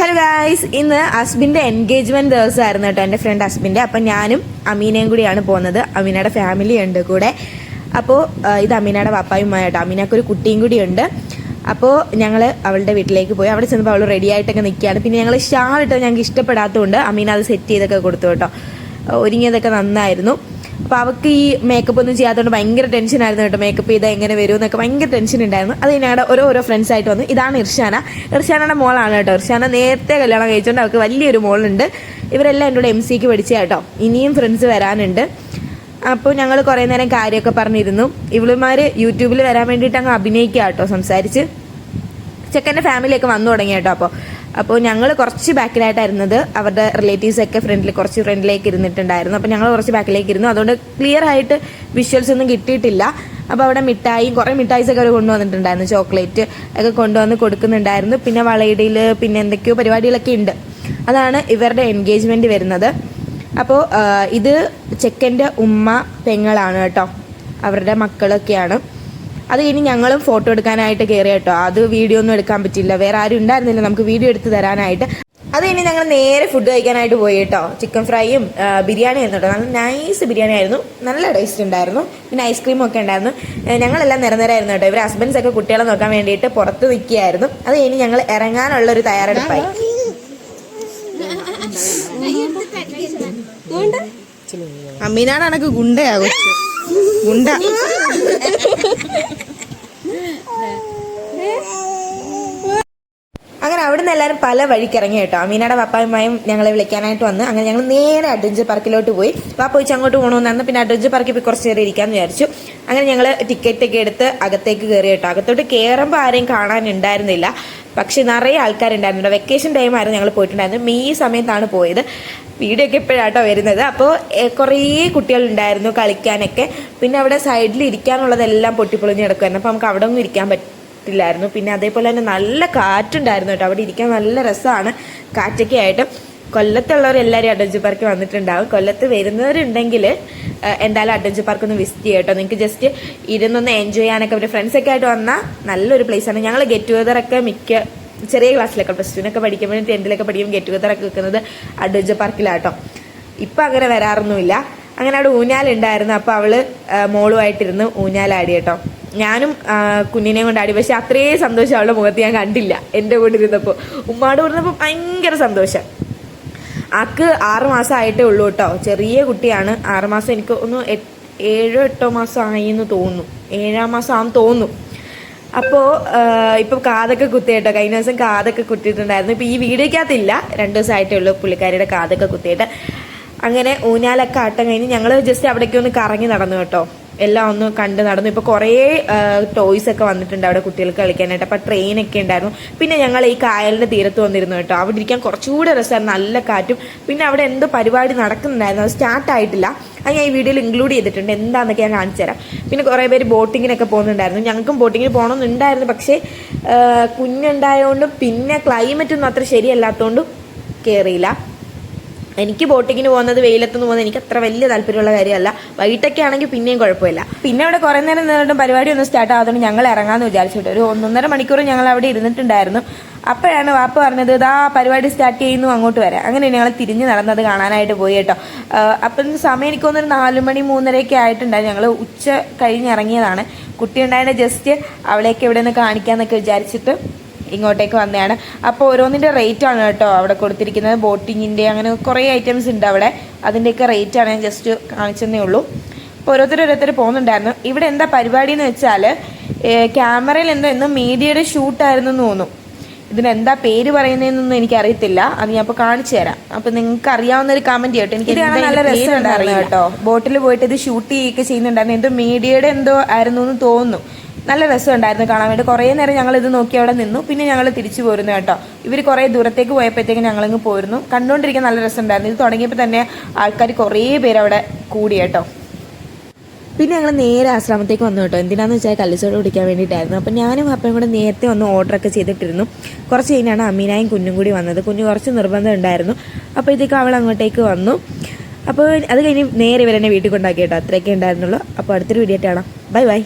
Hello guys, ഇന്ന് ഹസ്ബിൻ്റെ engagement ദിവസമായിരുന്നു കേട്ടോ, എൻ്റെ ഫ്രണ്ട് ഹസ്ബിൻ്റെ. അപ്പം ഞാനും അമീനയും കൂടിയാണ് പോകുന്നത്. അമീനയുടെ ഫാമിലി ഉണ്ട് കൂടെ. അപ്പോൾ ഇത് അമീനയുടെ പാപ്പായുമായ കേട്ടോ. അമീനക്കൊരു കുട്ടിയും കൂടി ഉണ്ട്. അപ്പോൾ ഞങ്ങൾ അവളുടെ വീട്ടിലേക്ക് പോയി. അവിടെ ചെന്നപ്പോൾ അവൾ റെഡി ആയിട്ടൊക്കെ നിൽക്കുകയാണ്. പിന്നെ ഞങ്ങൾ ഷാൾ ഇട്ട് ഞങ്ങൾക്ക് ഇഷ്ടപ്പെടാത്തതുകൊണ്ട് അമീന അത് സെറ്റ് ചെയ്തൊക്കെ കൊടുത്തു കേട്ടോ. ഒരുങ്ങിയതൊക്കെ നന്നായിരുന്നു. അപ്പോൾ അവൾക്ക് ഈ മേക്കപ്പ് ഒന്നും ചെയ്യാത്തതുകൊണ്ട് ഭയങ്കര ടെൻഷനായിരുന്നു കേട്ടോ. മേക്കപ്പ് ചെയ്താൽ എങ്ങനെ വരും എന്നൊക്കെ ഭയങ്കര ടെൻഷൻ ഉണ്ടായിരുന്നു. അത് ഞങ്ങളുടെ ഓരോ ഫ്രണ്ട്സായിട്ട് വന്നു. ഇതാണ് ഇർഷാനയുടെ മോളാണ് കേട്ടോ. ഇർഷാന നേരത്തെ കല്യാണം കഴിച്ചുകൊണ്ട് അവൾക്ക് വലിയൊരു മോളുണ്ട്. ഇവരെല്ലാം എൻ്റെ കൂടെ MC പഠിച്ച കേട്ടോ. ഇനിയും ഫ്രണ്ട്സ് വരാനുണ്ട്. അപ്പോൾ ഞങ്ങൾ കുറേ നേരം കാര്യമൊക്കെ പറഞ്ഞിരുന്നു. ഇവളുമാർ യൂട്യൂബിൽ വരാൻ വേണ്ടിയിട്ട് അങ്ങ് അഭിനയിക്കുക കേട്ടോ, സംസാരിച്ച്. ചെക്കൻ്റെ ഫാമിലിയൊക്കെ വന്നു തുടങ്ങി കേട്ടോ. അപ്പോൾ ഞങ്ങൾ കുറച്ച് ബാക്കിലായിട്ടായിരുന്നത്. അവരുടെ റിലേറ്റീവ്സൊക്കെ കുറച്ച് ഫ്രണ്ടിലേക്ക് ഇരുന്നിട്ടുണ്ടായിരുന്നു. അപ്പോൾ ഞങ്ങൾ കുറച്ച് ബാക്കിലേക്ക് ഇരുന്നു. അതുകൊണ്ട് ക്ലിയർ ആയിട്ട് വിഷ്വൽസ് ഒന്നും കിട്ടിയിട്ടില്ല. അപ്പോൾ അവിടെ കുറേ മിഠായിസൊക്കെ അവർ കൊണ്ടുവന്നിട്ടുണ്ടായിരുന്നു. ചോക്ലേറ്റ് ഒക്കെ കൊണ്ടുവന്ന് കൊടുക്കുന്നുണ്ടായിരുന്നു. പിന്നെ വളയിടയിൽ പിന്നെ എന്തൊക്കെയോ പരിപാടികളൊക്കെ ഉണ്ട്. അതാണ് ഇവരുടെ എൻഗേജ്മെൻറ്റ് വരുന്നത്. അപ്പോൾ ഇത് ചെക്കൻ്റെ ഉമ്മ പെങ്ങളാണ് കേട്ടോ, അവരുടെ മക്കളൊക്കെയാണ്. അത് കഴിഞ്ഞ് ഞങ്ങളും ഫോട്ടോ എടുക്കാനായിട്ട് കയറി കേട്ടോ. അത് വീഡിയോ ഒന്നും എടുക്കാൻ പറ്റില്ല, വേറെ ആരും ഉണ്ടായിരുന്നില്ല നമുക്ക് വീഡിയോ എടുത്ത് തരാനായിട്ട്. അത് കഴിഞ്ഞ് ഞങ്ങൾ നേരെ ഫുഡ് കഴിക്കാനായിട്ട് പോയി കേട്ടോ. ചിക്കൻ ഫ്രൈയും ബിരിയാണി ആയിരുന്നു കേട്ടോ. നല്ല നൈസ് ബിരിയാണി ആയിരുന്നു, നല്ല ടേസ്റ്റ് ഉണ്ടായിരുന്നു. പിന്നെ ഐസ്ക്രീമും ഒക്കെ ഉണ്ടായിരുന്നു. ഞങ്ങളെല്ലാം നിരനിരായിരുന്നു കേട്ടോ. ഇവർ ഹസ്ബൻഡ്സ് ഒക്കെ കുട്ടികളെ നോക്കാൻ വേണ്ടിയിട്ട് പുറത്ത് നിൽക്കുകയായിരുന്നു. അത് കഴിഞ്ഞ് ഞങ്ങൾ ഇറങ്ങാനുള്ളൊരു തയ്യാറെടുപ്പായി. അമ്മീനാടാണക്ക് ഗുണ്ടയാ കൊച്ചു, ഗുണ്ട. അങ്ങനെ അവിടുന്ന് എല്ലാവരും പല വഴിക്ക് ഇറങ്ങി കേട്ടോ. അമീനയുടെ പപ്പായുമായും ഞങ്ങളെ വിളിക്കാനായിട്ട് വന്ന്. അങ്ങനെ ഞങ്ങൾ നേരെ അഡ്വഞ്ചർ പാർക്കിലോട്ട് പോയി. പോയിച്ച് അങ്ങോട്ട് പോകണമെന്നായിരുന്നു. പിന്നെ അഡ്വഞ്ചർ പാർക്കിൽ പോയി കുറച്ച് നേരം ഇരിക്കാമെന്ന് വിചാരിച്ചു. അങ്ങനെ ഞങ്ങൾ ടിക്കറ്റൊക്കെ എടുത്ത് അകത്തേക്ക് കയറി കേട്ടോ. അകത്തോട്ട് കയറുമ്പോൾ ആരെയും കാണാനുണ്ടായിരുന്നില്ല, പക്ഷെ നിറയെ ആൾക്കാരുണ്ടായിരുന്നു. വെക്കേഷൻ ടൈമായിരുന്നു ഞങ്ങൾ പോയിട്ടുണ്ടായിരുന്നു. മെയ് സമയത്താണ് പോയത്. വീഡിയോ ഒക്കെ എപ്പോഴാട്ടോ വരുന്നത്. അപ്പോൾ കുറേ കുട്ടികളുണ്ടായിരുന്നു കളിക്കാനൊക്കെ. പിന്നെ അവിടെ സൈഡിൽ ഇരിക്കാനുള്ളതെല്ലാം പൊട്ടിപ്പൊളിഞ്ഞ് കിടക്കുമായിരുന്നു. അപ്പോൾ നമുക്ക് അവിടെ ഒന്നും ഇരിക്കാൻ പറ്റില്ലായിരുന്നു. പിന്നെ അതേപോലെ തന്നെ നല്ല കാറ്റുണ്ടായിരുന്നു കേട്ടോ. അവിടെ ഇരിക്കാൻ നല്ല രസമാണ് കാറ്റൊക്കെ ആയിട്ട്. കൊല്ലത്തുള്ളവരെല്ലാവരും അഡ്വഞ്ചർ പാർക്ക് വന്നിട്ടുണ്ടാവും. കൊല്ലത്ത് വരുന്നവരുണ്ടെങ്കിൽ എന്തായാലും അഡ്വഞ്ചർ പാർക്ക് ഒന്ന് വിസിറ്റ് ചെയ്യാം കേട്ടോ. നിങ്ങൾക്ക് ജസ്റ്റ് ഇരുന്നൊന്ന് എൻജോയ് ചെയ്യാനൊക്കെ അവരുടെ ഫ്രണ്ട്സൊക്കെ ആയിട്ട് വന്നാൽ നല്ലൊരു പ്ലേസാണ്. ഞങ്ങൾ ഗെറ്റ് ടുഗദറൊക്കെ ചെറിയ ക്ലാസ്സിലൊക്കെ +2 പഠിക്കുമ്പോൾ 10th പഠിക്കുമ്പോൾ ഗെറ്റ് ടുഗദറൊക്കെ വെക്കുന്നത് അഡ്വഞ്ചർ പാർക്കിലാട്ടോ. ഇപ്പം അങ്ങനെ വരാറൊന്നുമില്ല. അങ്ങനെ അവിടെ ഊഞ്ഞാലുണ്ടായിരുന്നു. അപ്പോൾ അവള് മോളുമായിട്ടിരുന്ന് ഊഞ്ഞാലാടി കേട്ടോ. ഞാനും കുഞ്ഞിനെ കൊണ്ട് ആടി. പക്ഷെ അത്രയും സന്തോഷം അവളുടെ മുഖത്ത് ഞാൻ കണ്ടില്ല എൻ്റെ കൂടെ ഇരുന്നപ്പോൾ. ഉമ്മാട് ഇരുന്നപ്പോൾ ഭയങ്കര സന്തോഷം. ആക്ക് 6 മാസം ആയിട്ടേ ഉള്ളൂ കേട്ടോ. ചെറിയ കുട്ടിയാണ്. 6 മാസം, എനിക്ക് ഒന്ന് 7-8 മാസം ആയി എന്ന് തോന്നുന്നു. 7-ാം മാസം ആണെന്ന് തോന്നുന്നു. അപ്പോൾ ഇപ്പം കാതൊക്കെ കുത്തി കേട്ടോ. കഴിഞ്ഞ ദിവസം കാതൊക്കെ കുത്തിയിട്ടുണ്ടായിരുന്നു. ഇപ്പം ഈ വീഡിയോക്കകത്തില്ല, 2 ദിവസമായിട്ടേ ഉള്ളൂ പുള്ളിക്കാരിയുടെ കാതൊക്കെ കുത്തിയിട്ട്. അങ്ങനെ ഊഞ്ഞാലൊക്കെ ആട്ടം കഴിഞ്ഞ് ഞങ്ങൾ ജസ്റ്റ് അവിടേക്ക് ഒന്ന് കറങ്ങി നടന്നു കേട്ടോ. എല്ലാം ഒന്ന് കണ്ട് നടന്നു. ഇപ്പോൾ കുറേ ടോയ്സ് ഒക്കെ വന്നിട്ടുണ്ട് അവിടെ കുട്ടികൾക്ക് കളിക്കാനായിട്ട്. അപ്പോൾ ട്രെയിനൊക്കെ ഉണ്ടായിരുന്നു. പിന്നെ ഞങ്ങൾ ഈ കായലിൻ്റെ തീരത്ത് വന്നിരുന്നു കേട്ടോ. അവിടെ ഇരിക്കാൻ കുറച്ചുകൂടെ രസമായിരുന്നു, നല്ല കാറ്റും. പിന്നെ അവിടെ എന്തോ പരിപാടി നടക്കുന്നുണ്ടായിരുന്നു, അത് സ്റ്റാർട്ടായിട്ടില്ല. അത് ഞാൻ ഈ വീഡിയോയിൽ ഇൻക്ലൂഡ് ചെയ്തിട്ടുണ്ട്. എന്താണെന്നൊക്കെ ഞാൻ കാണിച്ചു തരാം. പിന്നെ കുറേ പേര് ബോട്ടിങ്ങിനൊക്കെ പോകുന്നുണ്ടായിരുന്നു. ഞങ്ങൾക്കും ബോട്ടിങ്ങിന് പോകണമെന്നുണ്ടായിരുന്നു, പക്ഷേ കുഞ്ഞുണ്ടായതുകൊണ്ടും പിന്നെ ക്ലൈമറ്റൊന്നും അത്ര ശരിയല്ലാത്തതുകൊണ്ടും കയറിയില്ല. എനിക്ക് ബോട്ടിങ്ങിന് പോകുന്നത്, വെയിലത്തുനിന്ന് പോകുന്നത് എനിക്ക് അത്ര വലിയ താല്പര്യമുള്ള കാര്യമല്ല. വൈകിട്ടൊക്കെ ആണെങ്കിൽ പിന്നെയും കുഴപ്പമില്ല. പിന്നെ അവിടെ കുറേ നേരം നിന്നിട്ടും പരിപാടി ഒന്നും സ്റ്റാർട്ട് ആകാത്തതുകൊണ്ട് ഞങ്ങൾ ഇറങ്ങാമെന്ന് വിചാരിച്ചിട്ട് ഒരു 1.5 മണിക്കൂർ ഞങ്ങൾ അവിടെ ഇരുന്നിട്ടുണ്ടായിരുന്നു. അപ്പോഴാണ് വാപ്പ പറഞ്ഞത് ഇതാ പരിപാടി സ്റ്റാർട്ട് ചെയ്യുന്നു, അങ്ങോട്ട് വരാം. അങ്ങനെ ഞങ്ങൾ തിരിഞ്ഞ് നടന്നത് കാണാനായിട്ട് പോയി കേട്ടോ. അപ്പം സമയം എനിക്ക് തോന്നുന്നു 4 മണി 3:30 ആയിട്ടുണ്ടായിരുന്നു. ഞങ്ങൾ ഉച്ച കഴിഞ്ഞ് ഇറങ്ങിയതാണ്. കുട്ടി ഉണ്ടായതിൻ്റെ ജസ്റ്റ് അവളെയൊക്കെ ഇവിടെ നിന്ന് കാണിക്കാമെന്നൊക്കെ വിചാരിച്ചിട്ട് ഇങ്ങോട്ടേക്ക് വന്നതാണ്. അപ്പോൾ ഓരോന്നിൻ്റെ റേറ്റാണ് കേട്ടോ അവിടെ കൊടുത്തിരിക്കുന്നത്. ബോട്ടിങ്ങിൻ്റെ അങ്ങനെ കുറേ ഐറ്റംസ് ഉണ്ട് അവിടെ. അതിൻ്റെയൊക്കെ റേറ്റാണ് ഞാൻ ജസ്റ്റ് കാണിച്ചതേ ഉള്ളൂ. അപ്പോൾ ഓരോരുത്തർ പോകുന്നുണ്ടായിരുന്നു. ഇവിടെ എന്താ പരിപാടി എന്ന് വെച്ചാൽ ക്യാമറയിൽ എന്നും മീഡിയയുടെ ഷൂട്ടായിരുന്നു എന്ന് തോന്നുന്നു. ഇതിനെന്താ പേര് പറയുന്നതെന്നൊന്നും എനിക്കറിയത്തില്ല. അത് ഞാൻ അപ്പോൾ കാണിച്ചു തരാം. അപ്പോൾ നിങ്ങൾക്ക് അറിയാവുന്ന ഒരു കമൻറ്റ് കേട്ടോ. എനിക്ക് നല്ല രസമുണ്ടായിരുന്നു കേട്ടോ. ബോട്ടിൽ പോയിട്ട് ഇത് ഷൂട്ട് ചെയ്യുകയൊക്കെ ചെയ്യുന്നുണ്ടായിരുന്നു. എന്തോ മീഡിയയുടെ എന്തോ ആയിരുന്നു എന്ന് തോന്നുന്നു. നല്ല രസമുണ്ടായിരുന്നു കാണാൻ വേണ്ടി. കുറേ നേരം ഞങ്ങൾ ഇത് നോക്കി അവിടെ നിന്നു. പിന്നെ ഞങ്ങൾ തിരിച്ചു പോരുന്നു കേട്ടോ. ഇവർ കുറേ ദൂരത്തേക്ക് പോയപ്പോഴത്തേക്കും ഞങ്ങളിങ്ങ് പോരുന്നു. കണ്ടുകൊണ്ടിരിക്കാൻ നല്ല രസമുണ്ടായിരുന്നു. ഇത് തുടങ്ങിയപ്പോൾ തന്നെ ആൾക്കാർ കുറേ പേര് അവിടെ കൂടി കേട്ടോ. പിന്നെ ഞങ്ങൾ നേരെ ആശ്രമത്തേക്ക് വന്നു കേട്ടോ. എന്തിനാന്ന് വെച്ചാൽ കല്ലിച്ചോട് കുടിക്കാൻ വേണ്ടിയിട്ടായിരുന്നു. അപ്പം ഞാനും അപ്പനും കൂടെ നേരത്തെ വന്ന് ഓർഡറൊക്കെ ചെയ്തിട്ടിരുന്നു. കുറച്ച് കഴിഞ്ഞാണ് അമീനായും കുഞ്ഞും കൂടി വന്നത്. കുഞ്ഞ് കുറച്ച് നിർബന്ധം ഉണ്ടായിരുന്നു. അപ്പോഴത്തേക്ക് അവൾ അങ്ങോട്ടേക്ക് വന്നു. അപ്പോൾ അത് കഴിഞ്ഞ് നേരെ ഇവരെന്നെ വീട്ടിൽ കൊണ്ടാക്കി കേട്ടോ. അത്രയൊക്കെ ഉണ്ടായിരുന്നുള്ളൂ. അപ്പോൾ അടുത്തൊരു വീഡിയോ ആയിട്ട് കാണാം. Bye bye.